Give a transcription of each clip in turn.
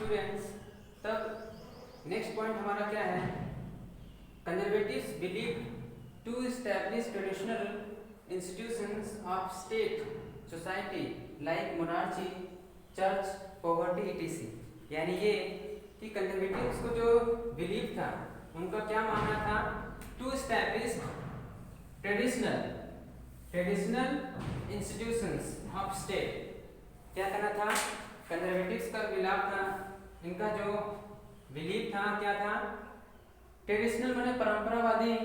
Students, तब next point हमारा क्या है? Conservatives believe to establish traditional institutions of state society like monarchy, church, poverty etc. यानी ये कि कंजर्वेटिव्स को जो बिलीव था, उनका क्या मानना था? To establish traditional institutions of state. क्या करना था? कंजर्वेटिव्स का बिलीव था, इनका जो बिलीव था क्या था? ट्रेडिशनल माने परंपरावादी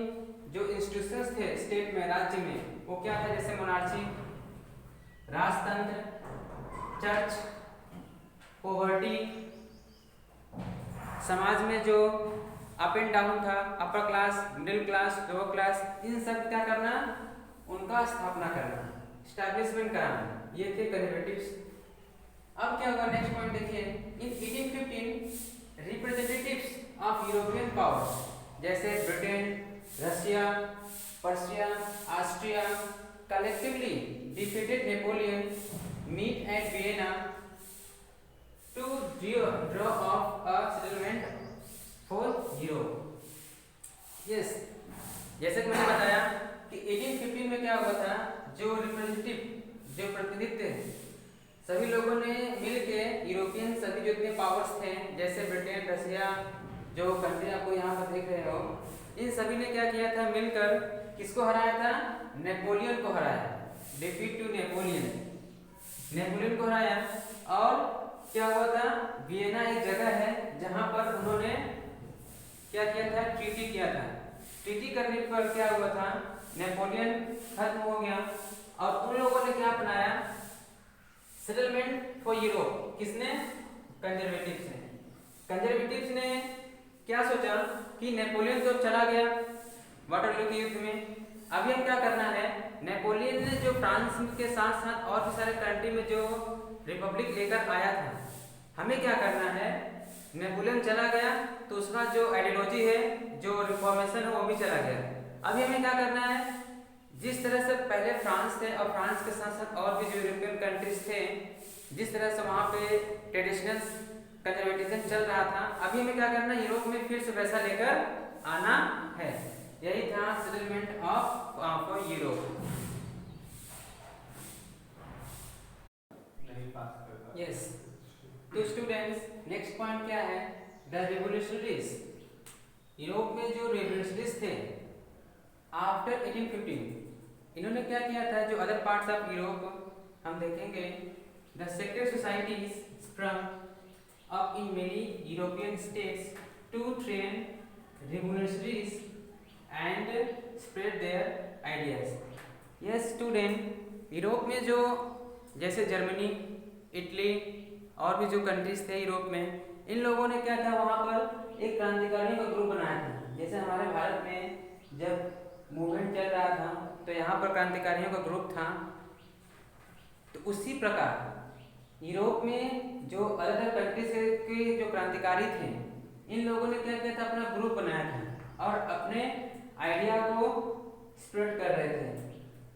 जो इंस्टीट्यूशंस थे स्टेट में, राज्य में, वो क्या था? जैसे मोनार्ची, राजतंत्र, चर्च, पॉवर्टी, समाज में जो अप एंड डाउन था, upper class, middle class, lower class, इन सब क्या करना? उनका स्थापना करना, एस्टैब्लिशमेंट कराना, ये थे कंजर्वेटिव्स। अब क्या होगा? नेक्स्ट पॉइंट देखिए। In 1815 representatives of European power जैसे Britain, Russia, Persia, Austria collectively defeated Napoleon meet at Vienna to draw off a settlement for Europe. Yes, जैसे कि मैंने बताया कि 1815 में क्या हुआ था? जो रिप्रेजेंटेटिव, जो प्रतिनिधित्व, सभी लोगों ने मिलके यूरोपियन सभी जो इतने पावर्स थे जैसे ब्रिटेन, रशिया, जो कंट्री आपको यहाँ पर देख रहे हो, इन सभी ने क्या किया था? मिलकर किसको हराया था? नेपोलियन को हराया। डिफीट टू नेपोलियन को हराया। और क्या हुआ था? वियना एक जगह है जहां पर उन्होंने क्या किया था? ट्रीटी किया था। ट्रीटी करने पर क्या हुआ था? नेपोलियन खत्म हो गया और उन लोगों ने क्या अपनाया? Settlement for Europe. किसने? कंजर्वेटिव्स ने। कंजर्वेटिव्स ने क्या सोचा कि नेपोलियन तो चला गया वाटरलू के युद्ध में, अभी हम क्या करना है? नेपोलियन ने जो फ्रांस के साथ साथ और भी सारे कंट्री में जो रिपब्लिक लेकर आया था, हमें क्या करना है? नेपोलियन चला गया तो उसका जो आइडियोलॉजी है, जो रिफॉर्मेशन है, वो भी चला गया। अभी हमें क्या करना है? जिस तरह से पहले फ्रांस थे और फ्रांस के साथ साथ और भी जो यूरोपियन कंट्रीज थे, जिस तरह से वहाँ पे ट्रेडिशनल कंजर्वेटिज्म चल रहा था, अभी हमें क्या करना है? यूरोप में फिर से वैसा लेकर आना है। यही था सेटलमेंट ऑफ यूरोप। यस, तो स्टूडेंट्स, नेक्स्ट पॉइंट क्या है? The revolutionaries. यूरोप में जो रिवोल्यूशनरीज थे आफ्टर 1815, इन्होंने क्या किया था? जो अदर पार्ट्स ऑफ यूरोप हम देखेंगे, the secret societies sprung up in many European states to train revolutionaries and spread their ideas. Yes student, Europe में जो जैसे जर्मनी, इटली और भी जो कंट्रीज थे यूरोप में, इन लोगों ने क्या था? वहाँ पर एक क्रांतिकारियों का ग्रुप बनाया था। जैसे हमारे भारत में जब मूवमेंट चल रहा था तो यहाँ पर क्रांतिकारियों का ग्रुप था, तो उसी प्रकार यूरोप में जो अलग अलग कंट्री से के जो क्रांतिकारी थे, इन लोगों ने क्या किया था? अपना ग्रुप बनाया था और अपने आइडिया को स्प्रेड कर रहे थे।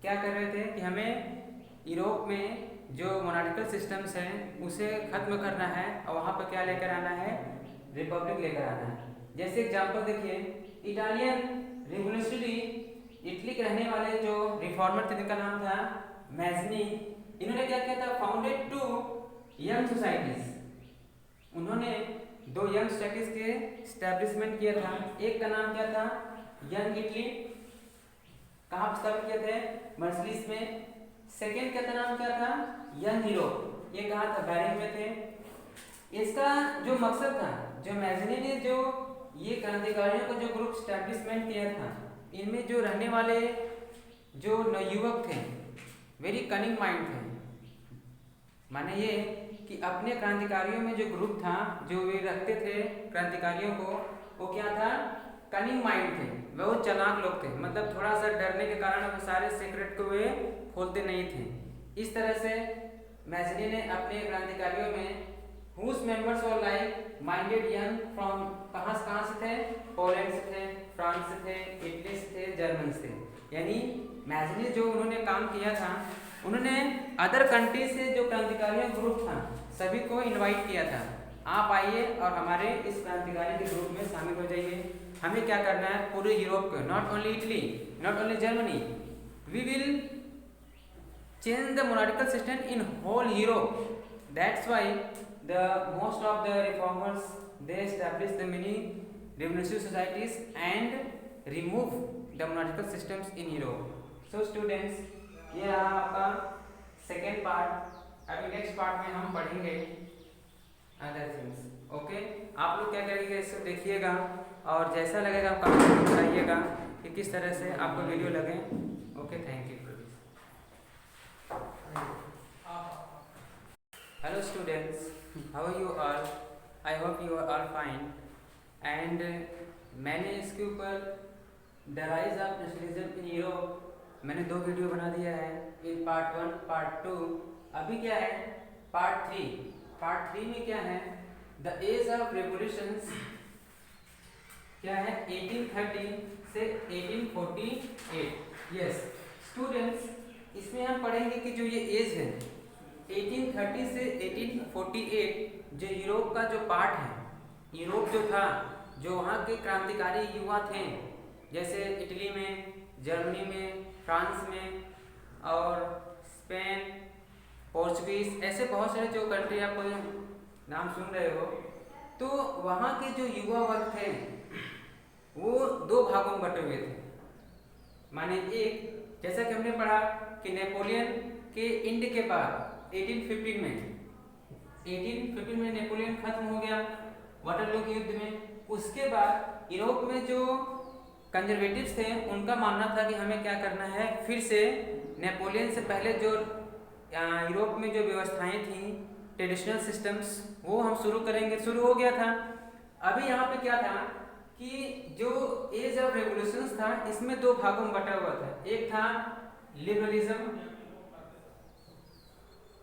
क्या कर रहे थे? कि हमें यूरोप में जो मोनार्किकल सिस्टम्स हैं उसे खत्म करना है और वहाँ पर क्या लेकर आना है? रिपब्लिक लेकर आना है। जैसे एग्जाम्पल देखिए, इटालियन रिवोल्यूशनरी, इटली के रहने वाले जो रिफॉर्मर थे जिनका नाम था मैज़नी, इन्होंने क्या किया था? Founded two young societies. उन्होंने दो यंग सोसाइटीज के स्टैब्लिशमेंट किया था। एक का नाम क्या था? Young Italy. कहाँ स्थापित किए थे? मर्सलिस में। सेकेंड का नाम क्या था? Young Europe. ये कहाँ था? बैरिंग में थे। इसका जो मकसद था, जो मैज़नी ने जो ये क्रांतिकारियों का जो ग्रुप स्टैब्लिशमेंट किया था, इनमें जो रहने वाले जो नवयुवक थे, वेरी कनिंग माइंड थे। माने ये कि अपने क्रांतिकारियों में जो ग्रुप था, जो वे रखते थे क्रांतिकारियों को, वो क्या था? कनिंग माइंड थे, बहुत चालाक लोग थे। मतलब थोड़ा सा डरने के कारण वो सारे सीक्रेट को वे खोलते नहीं थे। इस तरह से मैज़नी ने अपने क्रांतिकारियों में whose members were like minded young from कहाँ से थे? पोलैंड से थे, फ्रांस से थे, इटली से थे, जर्मन से। यानी मैज़नी जो उन्होंने काम किया था, उन्होंने अदर कंट्री से जो क्रांतिकारियों ग्रुप था सभी को इनवाइट किया था आप आइए और हमारे इस क्रांतिकारी के ग्रुप में शामिल हो जाइए। हमें क्या करना है, पूरे यूरोप को, not only Italy, not only Germany, we will change the monarchical system in whole Europe. That's why the most of the reformers they established the many revolutionary societies and remove the monarchical systems in Europe. So students, ये रहा आपका second part. अभी next part में हम पढ़ेंगे other things. Okay, आप लोग क्या करेंगे, इसको देखिएगा और जैसा लगेगा आप कमेंट में बताइएगा कि किस तरह से आपको वीडियो लगे। Okay, thank you. Hello students, how are you all? I hope you are all fine. And मैंने इसके ऊपर the rise of nationalism in Europe मैंने 2 वीडियो बना दिया है, एक पार्ट 1 पार्ट 2। अभी क्या है पार्ट 3। पार्ट 3 में क्या है, द एज ऑफ रेवोल्यूशंस क्या है 1830 से 1848। यस स्टूडेंट्स, इसमें हम पढ़ेंगे कि जो ये एज है 1830 से 1848 जो यूरोप का जो पार्ट है, यूरोप जो था, जो वहाँ के क्रांतिकारी युवा थे, जैसे इटली में, जर्मनी में, फ्रांस में और स्पेन, पोर्चुगीज, ऐसे बहुत सारे जो कंट्री आप नाम सुन रहे हो, तो वहाँ के जो युवा वर्ग थे वो 2 भागों में बटे हुए थे। माने एक, जैसा कि हमने पढ़ा कि नेपोलियन के इंड के बाद 1815 में नेपोलियन खत्म हो गया वाटरलू के युद्ध में। उसके बाद यूरोप में जो कंजर्वेटिव्स थे उनका मानना था कि हमें क्या करना है, फिर से नेपोलियन से पहले जो यूरोप में जो व्यवस्थाएं थी, ट्रेडिशनल सिस्टम्स, वो हम शुरू करेंगे। शुरू हो गया था। अभी यहाँ पे क्या था कि जो एज ऑफ रेवोल्यूशंस था इसमें 2 भागों में बटा हुआ था। एक था लिबरलिज्म,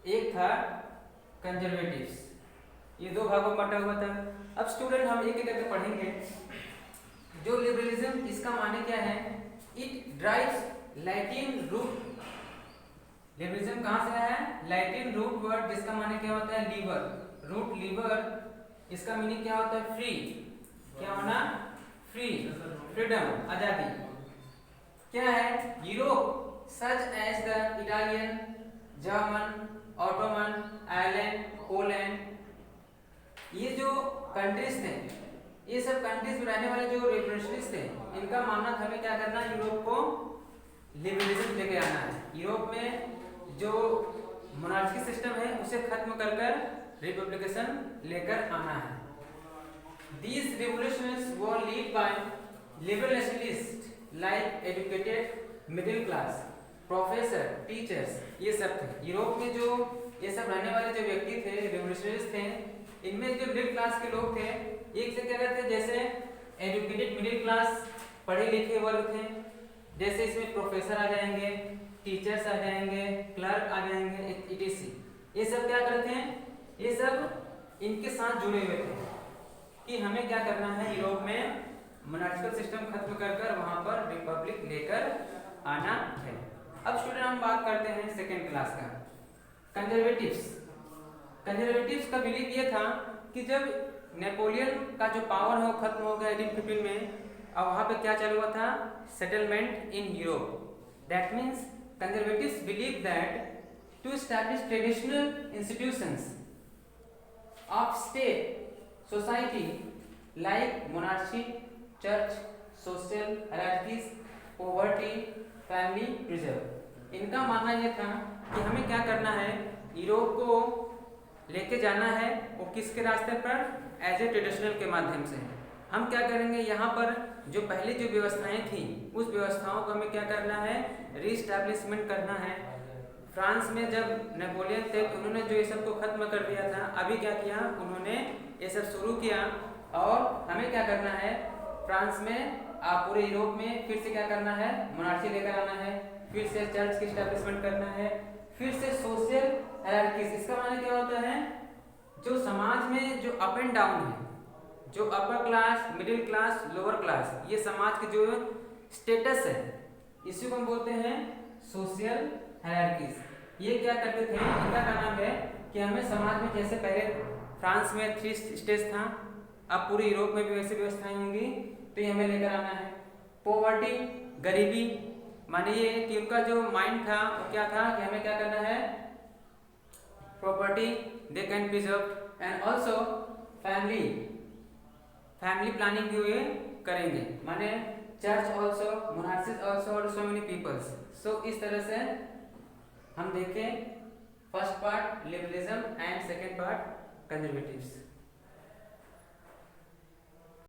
एक था कंजर्वेटिव्स। ये 2 भागों में बटा हुआ था। अब स्टूडेंट हम एक एक करके पढ़ेंगे। जो लिबरलिज्म, इसका माने क्या है, it drives Latin root. Liberalism कहाँ से आया है, लैटिन रूट वर्ड जिसका माने क्या होता है, लीबर। रूट लीबर, इसका मीनिंग क्या होता है, फ्री। क्या होना, फ्री, फ्रीडम, आजादी। क्या है, Europe such as the Italian, German, Ottoman, Ireland, Poland, ये जो कंट्रीज थे, ये सब कंट्रीज में रहने वाले जो रेवोल्यूशनरिस्ट थे, इनका मानना था हमें क्या करना है, यूरोप को लिबरलिज्म लेके आना है। यूरोप में जो मोनार्की सिस्टम है उसे खत्म कर कर रिपब्लिकेशन लेकर आना है। These revolutions were led by liberal nationalists like educated middle class, professor, teachers, ये सब थे। यूरोप में जो ये सब रहने वाले जो व्यक्ति थे, रेवोल्यूशनरीज थे, इनमें जो मिडिल क्लास के लोग थे, एक से क्या कहते हैं, जैसे एजुकेटेड मिडिल क्लास, पढ़े लिखे वर्ग थे, जैसे इसमें प्रोफेसर आ जाएंगे, टीचर्स आ जाएंगे, क्लर्क आ जाएंगे, etc। ये सब क्या करते हैं, ये सब इनके साथ जुड़े हुए थे कि हमें क्या करना है, यूरोप में मोनार्चिकल सिस्टम खत्म कर कर वहां पर रिपब्लिक लेकर आना है। अब स्टूडेंट हम बात करते हैं सेकेंड क्लास का, कंजर्वेटिव्स। कंजर्वेटिव्स का बिलीव ये था कि जब नेपोलियन का जो पावर है वो खत्म हो गया 1815 में, और वहां पे क्या चालू हुआ था, settlement in Europe. That means conservatives believe that to establish traditional institutions of state society like monarchy, church, social hierarchies, poverty, family preserve. इनका मानना यह था कि हमें क्या करना है, यूरोप को लेके जाना है, वो किसके रास्ते पर, एज ए ट्रेडिशनल के माध्यम से। हम क्या करेंगे, यहाँ पर जो पहले जो व्यवस्थाएं थी उस व्यवस्थाओं को हमें क्या करना है, रीस्टैब्लिशमेंट करना है। फ्रांस में जब नेपोलियन थे तो उन्होंने जो ये सब को खत्म कर दिया था, अभी क्या किया उन्होंने, ये सब शुरू किया। और हमें क्या करना है, फ्रांस में पूरे यूरोप में फिर से क्या करना है, मोनार्ची लेकर आना है, फिर से चर्च की एस्टैब्लिशमेंट करना है, फिर से सोशल हायरार्कीज। इसका माने क्या होता है, जो समाज में जो अप एंड डाउन है, जो अपर class, middle class, lower class, ये समाज के जो स्टेटस है, इसी को हम बोलते हैं सोशल हायरार्कीज। ये क्या करते थे, इनका नाम है कि हमें समाज में जैसे पहले फ्रांस में 3 स्टेज था, अब पूरे यूरोप में भी वैसी व्यवस्थाएं होंगी, तो ये हमें लेकर आना है। पॉवर्टी, गरीबी, माने ये कि उनका जो माइंड था वो क्या था कि हमें क्या करना है, property they can preserve and also family planning भी करेंगे, माने चर्च ऑल्सो, मोनार्चिस ऑल्सो और सो मेनी पीपल्स। सो इस तरह से हम देखें first part liberalism and second part conservatives.